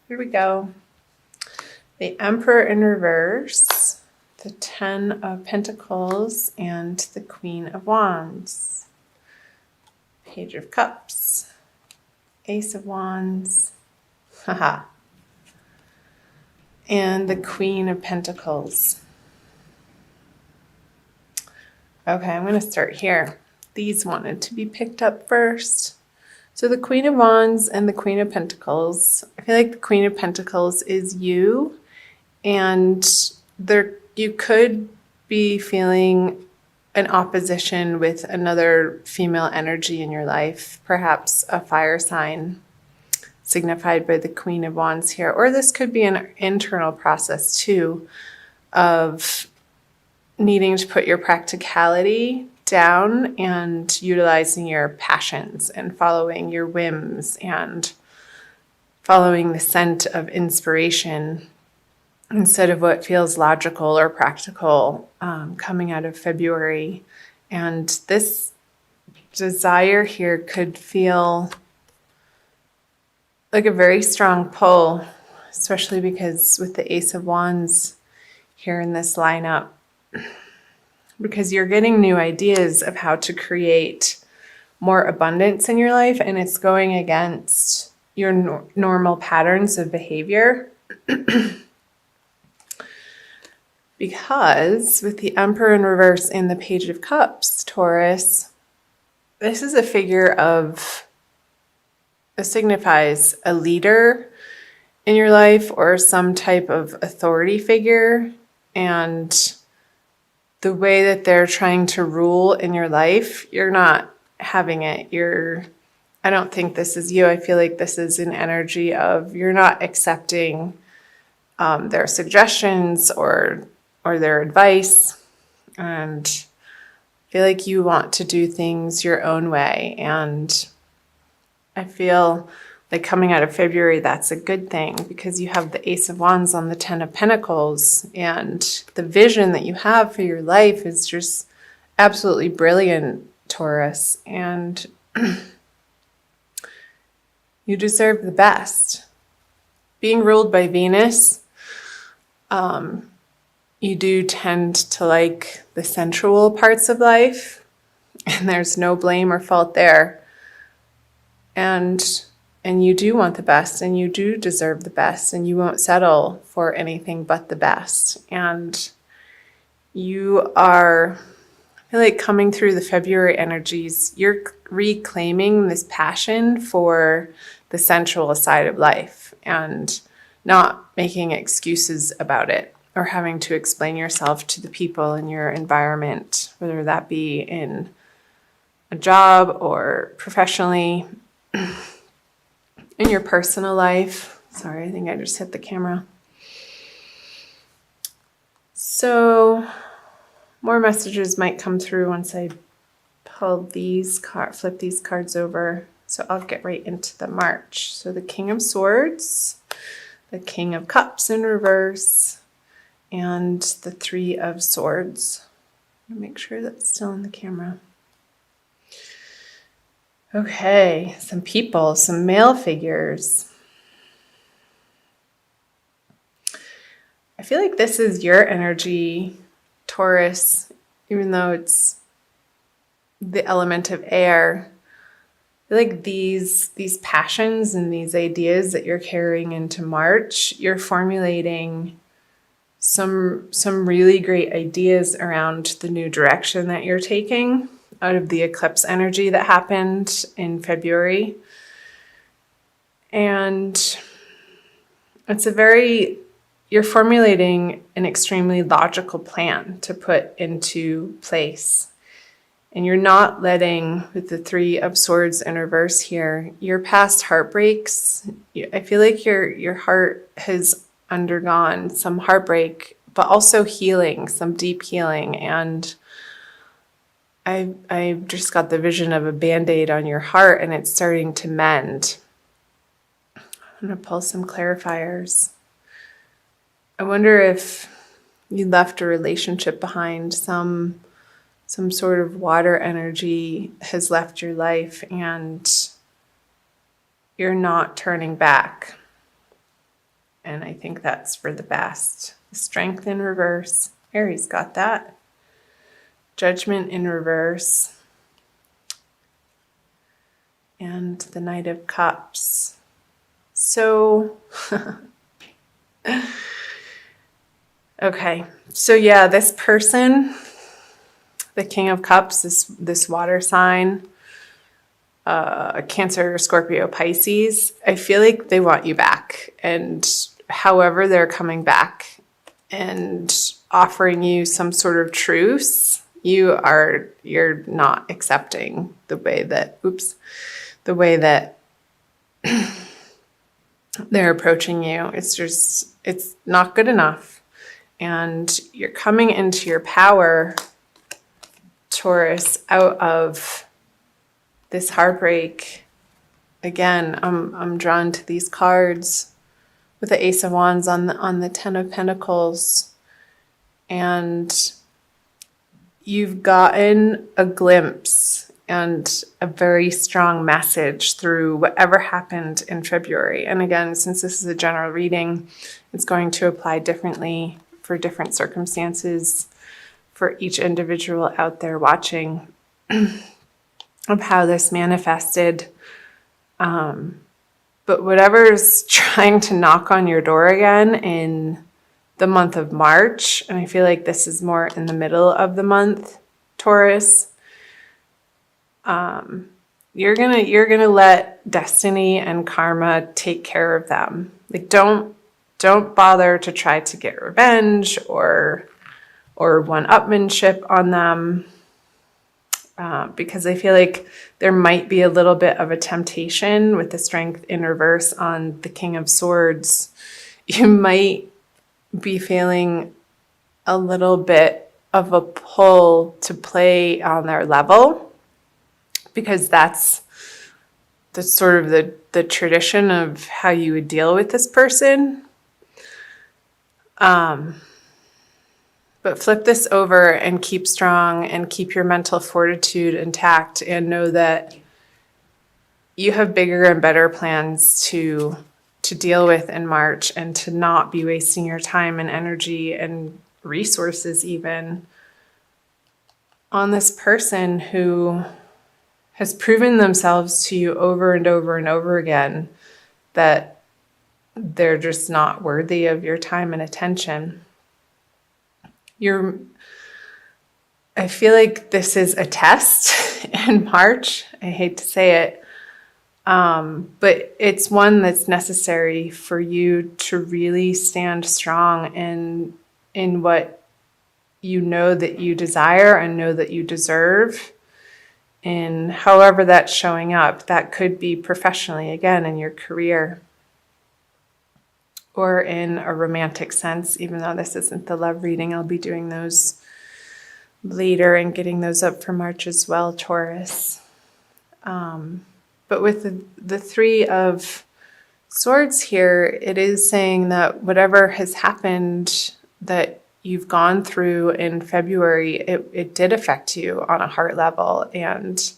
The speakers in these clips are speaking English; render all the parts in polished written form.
Here we go. The Emperor in reverse, the Ten of Pentacles, and the Queen of Wands. Page of Cups, Ace of Wands, haha, and the Queen of Pentacles. Okay, I'm going to start here. These wanted to be picked up first. So the Queen of Wands and the Queen of Pentacles. I feel like the Queen of Pentacles is you, and you could be feeling an opposition with another female energy in your life, perhaps a fire sign signified by the Queen of Wands here. Or this could be an internal process too of needing to put your practicality down and utilizing your passions and following your whims and following the scent of inspiration instead of what feels logical or practical coming out of February. And this desire here could feel like a very strong pull, especially because with the Ace of Wands here in this lineup, because you're getting new ideas of how to create more abundance in your life, and it's going against your normal patterns of behavior. Because with the Emperor in reverse and the Page of Cups, Taurus, this is a figure of, it signifies a leader in your life or some type of authority figure, and the way that they're trying to rule in your life, you're not having it. I don't think this is you. I feel like this is an energy of you're not accepting their suggestions or their advice, and I feel like you want to do things your own way. And I feel like coming out of February, that's a good thing because you have the Ace of Wands on the Ten of Pentacles, and the vision that you have for your life is just absolutely brilliant, Taurus, and you deserve the best. Being ruled by Venus, you do tend to like the sensual parts of life, and there's no blame or fault there. And you do want the best, and you do deserve the best, and you won't settle for anything but the best. And you are, I feel like coming through the February energies, you're reclaiming this passion for the sensual side of life and not making excuses about it or having to explain yourself to the people in your environment, whether that be in a job or professionally, in your personal life. Sorry, I think I just hit the camera. So more messages might come through once I flip these cards over. So I'll get right into the March. So the King of Swords, the King of Cups in reverse, and the Three of Swords. I'll make sure that's still in the camera. Okay, some people, some male figures. I feel like this is your energy, Taurus, even though it's the element of air. I feel like these passions and these ideas that you're carrying into March, you're formulating some really great ideas around the new direction that you're taking out of the eclipse energy that happened in February. And you're formulating an extremely logical plan to put into place. And you're not letting, with the Three of Swords in reverse here, your past heartbreaks. I feel like your heart has undergone some heartbreak, but also healing, some deep healing. And I just got the vision of a Band-Aid on your heart, and it's starting to mend. I'm going to pull some clarifiers. I wonder if you left a relationship behind, some sort of water energy has left your life, and you're not turning back. And I think that's for the best. Strength in reverse. Aries got that. Judgment in reverse. And the Knight of Cups. So, okay. So yeah, this person, the King of Cups, this water sign, Cancer, Scorpio, Pisces, I feel like they want you back. And however they're coming back and offering you some sort of truce, you're not accepting the way that they're approaching you. It's not good enough. And you're coming into your power, Taurus, out of this heartbreak. Again, I'm drawn to these cards with the Ace of Wands on the Ten of Pentacles. And you've gotten a glimpse and a very strong message through whatever happened in February. And again, since this is a general reading, it's going to apply differently for different circumstances for each individual out there watching of how this manifested. But whatever's trying to knock on your door again in the month of March, and I feel like this is more in the middle of the month, Taurus, you're gonna let destiny and karma take care of them. Like don't bother to try to get revenge or one-upmanship on them, because I feel like there might be a little bit of a temptation with the Strength in reverse on the King of Swords. You might be feeling a little bit of a pull to play on their level, because that's sort of the tradition of how you would deal with this person. But flip this over and keep strong and keep your mental fortitude intact, and know that you have bigger and better plans to deal with in March, and to not be wasting your time and energy and resources even on this person who has proven themselves to you over and over and over again that they're just not worthy of your time and attention. I feel like this is a test in March. I hate to say it. But it's one that's necessary for you to really stand strong in what you know that you desire and know that you deserve, and however that's showing up. That could be professionally, again, in your career, or in a romantic sense. Even though this isn't the love reading, I'll be doing those later and getting those up for March as well, Taurus. But with the Three of Swords here, it is saying that whatever has happened that you've gone through in February, it did affect you on a heart level, and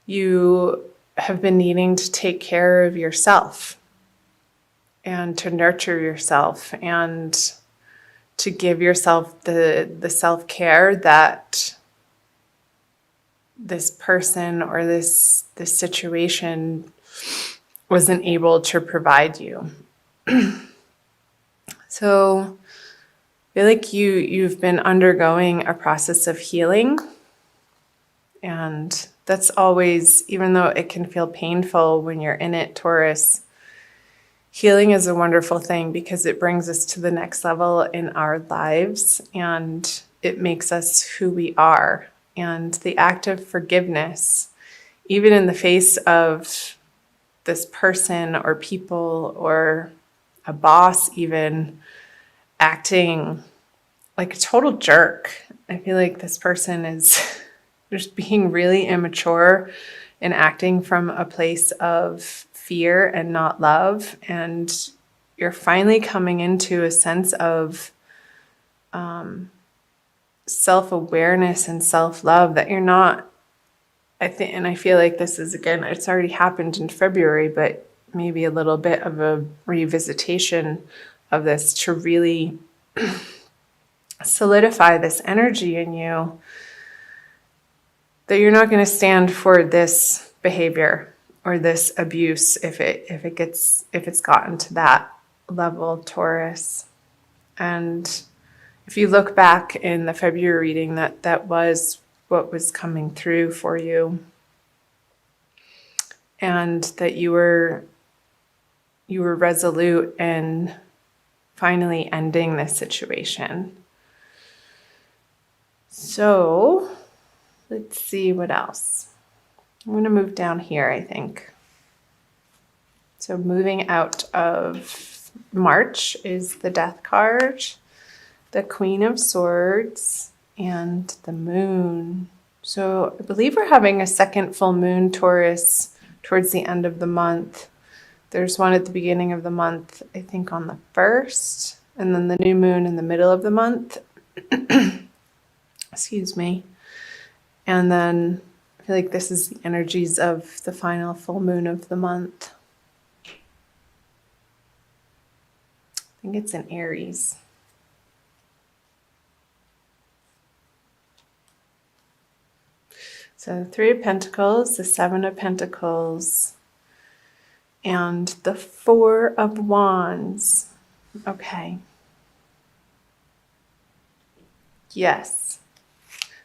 you have been needing to take care of yourself and to nurture yourself and to give yourself the self-care that this person or this situation wasn't able to provide you. So I feel like you've been undergoing a process of healing, and that's always, even though it can feel painful when you're in it, Taurus, healing is a wonderful thing because it brings us to the next level in our lives, and it makes us who we are. And the act of forgiveness, even in the face of this person or people or a boss even acting like a total jerk. I feel like this person is just being really immature and acting from a place of fear and not love. And you're finally coming into a sense of self-awareness and self-love that you're not, I think, and I feel like this is, again, it's already happened in February, but maybe a little bit of a revisitation of this to really solidify this energy in you that you're not going to stand for this behavior or this abuse if it's gotten to that level, Taurus. And if you look back in the February reading, that was what was coming through for you, and that you were resolute in finally ending this situation. So let's see what else. I'm going to move down here, I think. So moving out of March is the Death card, the Queen of Swords, and the Moon. So I believe we're having a second full moon, Taurus, towards the end of the month. There's one at the beginning of the month, I think on the 1st, and then the new moon in the middle of the month. Excuse me. And then I feel like this is the energies of the final full moon of the month. I think it's in Aries. So the Three of Pentacles, the Seven of Pentacles, and the Four of Wands. Okay. Yes.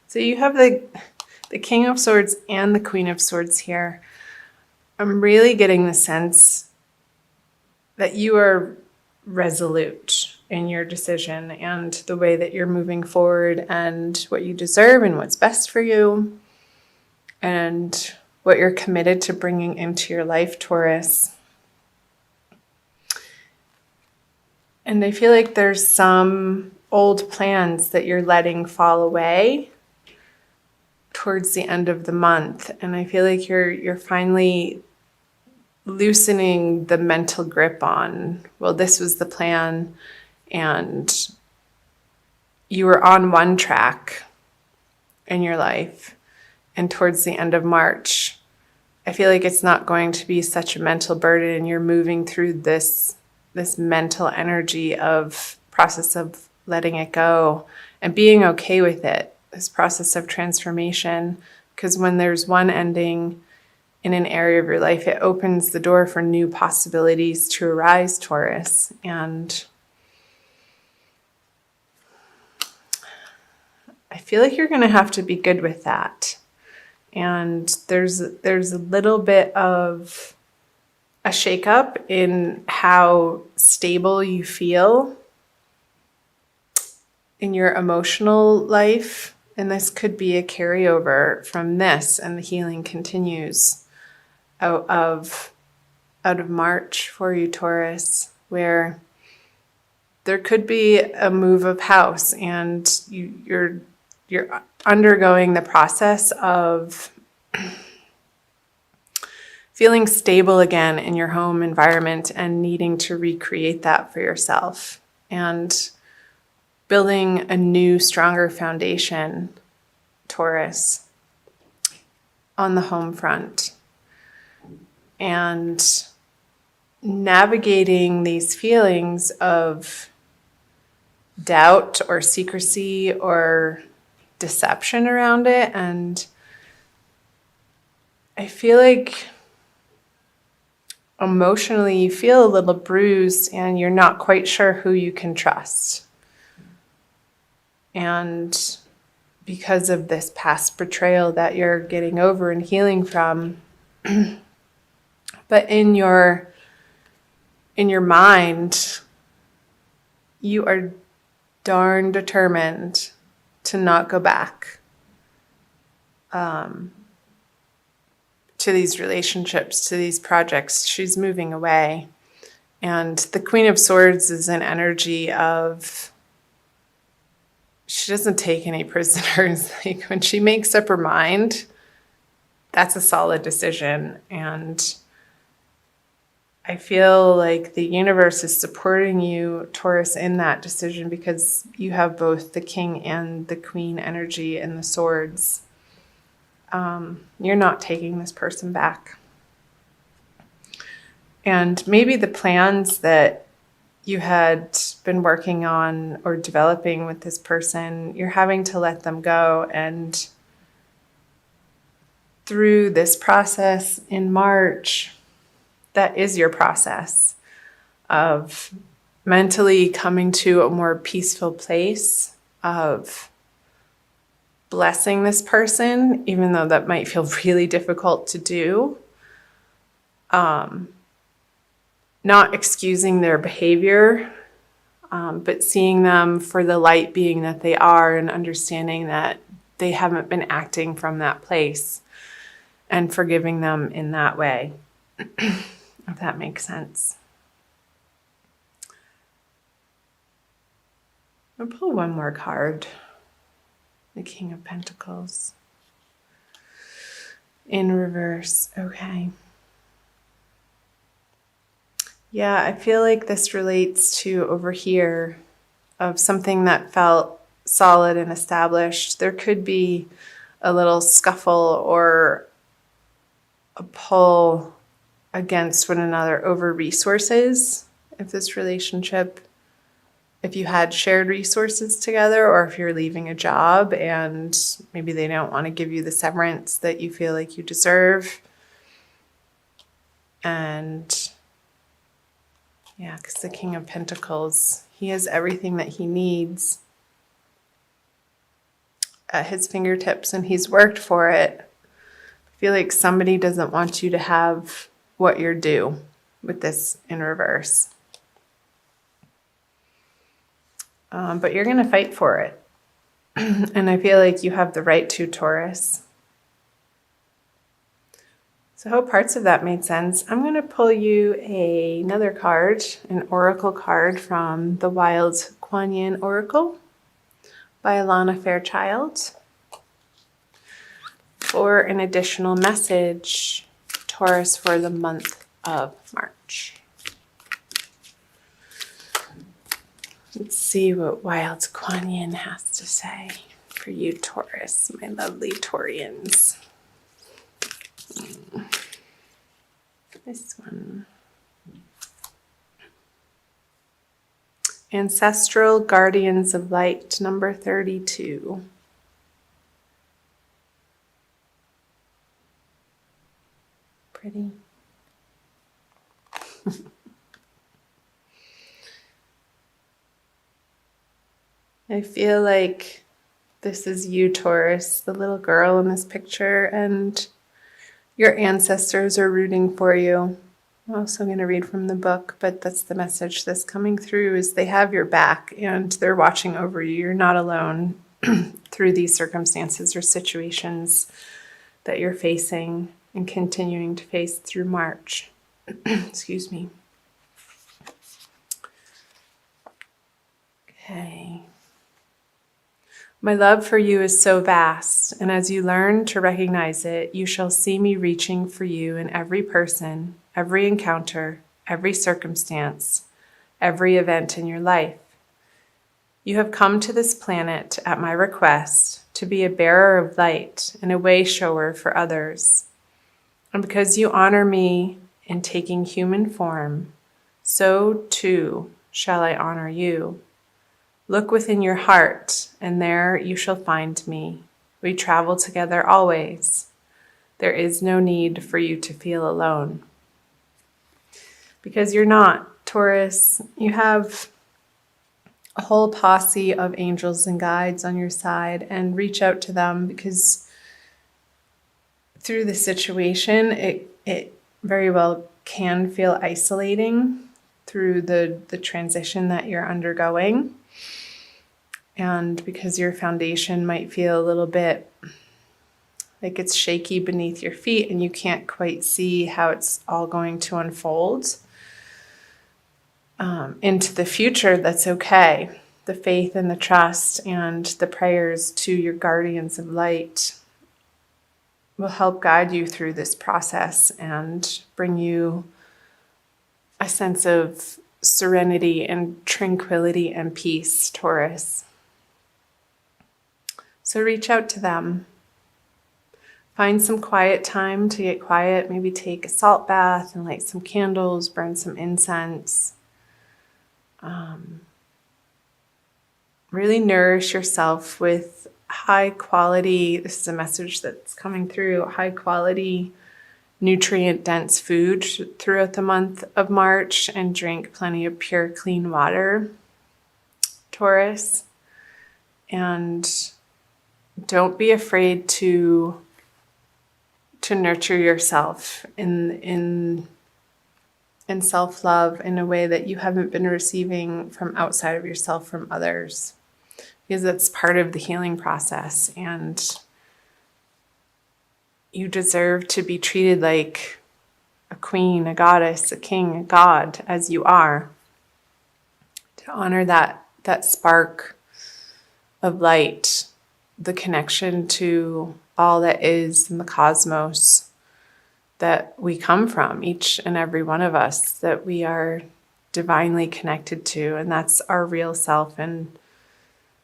So you have the King of Swords and the Queen of Swords here. I'm really getting the sense that you are resolute in your decision and the way that you're moving forward and what you deserve and what's best for you and what you're committed to bringing into your life, Taurus. And I feel like there's some old plans that you're letting fall away towards the end of the month. And I feel like you're finally loosening the mental grip on, well, this was the plan, and you were on one track in your life. And towards the end of March, I feel like it's not going to be such a mental burden, and you're moving through this mental energy of process of letting it go and being okay with it, this process of transformation. Because when there's one ending in an area of your life, it opens the door for new possibilities to arise, Taurus. And I feel like you're going to have to be good with that. And there's a little bit of a shakeup in how stable you feel in your emotional life. And this could be a carryover from this, and the healing continues out of March for you, Taurus, where there could be a move of house, and you're undergoing the process of feeling stable again in your home environment and needing to recreate that for yourself and building a new, stronger foundation, Taurus, on the home front. And navigating these feelings of doubt or secrecy or deception around it. And I feel like emotionally you feel a little bruised and you're not quite sure who you can trust. And because of this past betrayal that you're getting over and healing from, but in your mind, you are darn determined to not go back to these relationships, to these projects. She's moving away. And the Queen of Swords is an energy of, she doesn't take any prisoners. Like when she makes up her mind, that's a solid decision. And I feel like the universe is supporting you, Taurus, in that decision because you have both the King and the Queen energy and the swords. You're not taking this person back. And maybe the plans that you had been working on or developing with this person, you're having to let them go. And through this process in March, that is your process of mentally coming to a more peaceful place of blessing this person, even though that might feel really difficult to do. Not excusing their behavior, but seeing them for the light being that they are and understanding that they haven't been acting from that place and forgiving them in that way, if that makes sense. I'll pull one more card. The King of Pentacles. In reverse. Okay. Yeah, I feel like this relates to over here of something that felt solid and established. There could be a little scuffle or a pull against one another over resources. If this relationship, if you had shared resources together, or if you're leaving a job and maybe they don't want to give you the severance that you feel like you deserve. And yeah, because the King of Pentacles, he has everything that he needs at his fingertips and he's worked for it. I feel like somebody doesn't want you to have what you're due with this in reverse. But you're going to fight for it. And I feel like you have the right to, Taurus. So I hope parts of that made sense. I'm going to pull you another card, an oracle card from the Wild Kuan Yin Oracle by Alana Fairchild for an additional message, Taurus, for the month of March. Let's see what Wild Kuan Yin has to say for you, Taurus, my lovely Taurians. This one. Ancestral Guardians of Light, number 32. Pretty. I feel like this is you, Taurus, the little girl in this picture, and your ancestors are rooting for you. I'm also going to read from the book, but that's the message that's coming through, is they have your back and they're watching over you. You're not alone through these circumstances or situations that you're facing and continuing to face through March. Excuse me. Okay. My love for you is so vast, and as you learn to recognize it, you shall see me reaching for you in every person, every encounter, every circumstance, every event in your life. You have come to this planet at my request to be a bearer of light and a way shower for others. And because you honor me in taking human form, so too shall I honor you. Look within your heart, and there you shall find me. We travel together always. There is no need for you to feel alone. Because you're not, Taurus. You have a whole posse of angels and guides on your side, and reach out to them, because through the situation, it very well can feel isolating through the transition that you're undergoing. And because your foundation might feel a little bit like it's shaky beneath your feet and you can't quite see how it's all going to unfold into the future, that's okay. The faith and the trust and the prayers to your guardians of light will help guide you through this process and bring you a sense of serenity and tranquility and peace, Taurus. So reach out to them. Find some quiet time to get quiet. Maybe take a salt bath and light some candles, burn some incense. Really nourish yourself with high quality, this is a message that's coming through, high quality, nutrient dense food throughout the month of March, and drink plenty of pure, clean water, Taurus. And don't be afraid to nurture yourself in self-love in a way that you haven't been receiving from outside of yourself from others, because that's part of the healing process, and you deserve to be treated like a queen, a goddess, a king, a god, as you are, to honor that spark of light, the connection to all that is in the cosmos that we come from, each and every one of us, that we are divinely connected to, and that's our real self. And